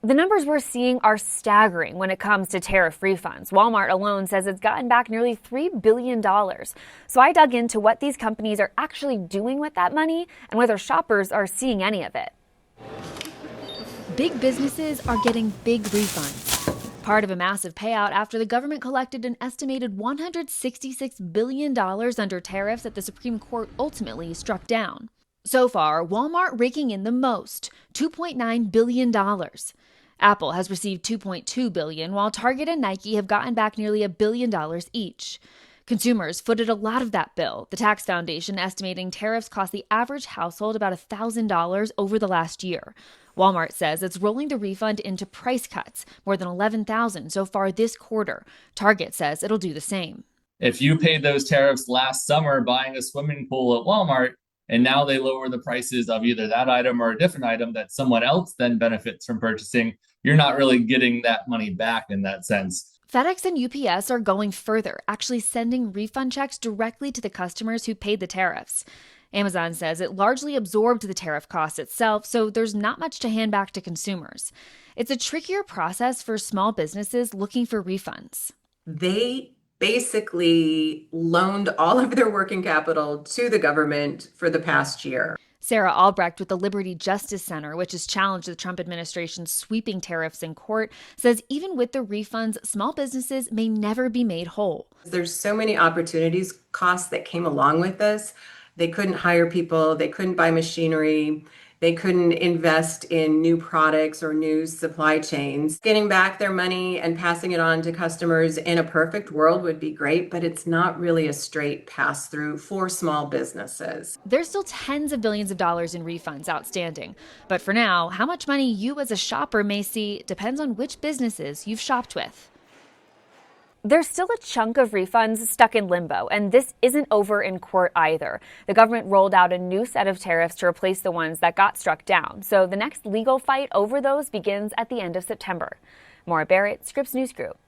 The numbers we're seeing are staggering when it comes to tariff refunds. Walmart alone says it's gotten back nearly $3 billion. So I dug into what these companies are actually doing with that money and whether shoppers are seeing any of it. Big businesses are getting big refunds. Part of a massive payout after the government collected an estimated $166 billion under tariffs that the Supreme Court ultimately struck down. So far, Walmart raking in the most, $2.9 billion. Apple has received $2.2 billion, while Target and Nike have gotten back nearly $1 billion each. Consumers footed a lot of that bill, the Tax Foundation estimating tariffs cost the average household about $1,000 over the last year. Walmart says it's rolling the refund into price cuts, more than $11,000 so far this quarter. Target says it'll do the same. If you paid those tariffs last summer buying a swimming pool at Walmart, and now they lower the prices of either that item or a different item that someone else then benefits from purchasing, you're not really getting that money back in that sense. FedEx and UPS are going further, actually sending refund checks directly to the customers who paid the tariffs. Amazon says it largely absorbed the tariff cost itself, so there's not much to hand back to consumers. It's a trickier process for small businesses looking for refunds. They basically loaned all of their working capital to the government for the past year. Sara Albrecht with the Liberty Justice Center, which has challenged the Trump administration's sweeping tariffs in court, says even with the refunds, small businesses may never be made whole. There's so many opportunities costs that came along with this. They couldn't hire people, they couldn't buy machinery, they couldn't invest in new products or new supply chains. Getting back their money and passing it on to customers in a perfect world would be great, but it's not really a straight pass-through for small businesses. There's still tens of billions of dollars in refunds outstanding. But for now, how much money you as a shopper may see depends on which businesses you've shopped with. There's still a chunk of refunds stuck in limbo, and this isn't over in court either. The government rolled out a new set of tariffs to replace the ones that got struck down. So the next legal fight over those begins at the end of September. Maura Barrett, Scripps News Group.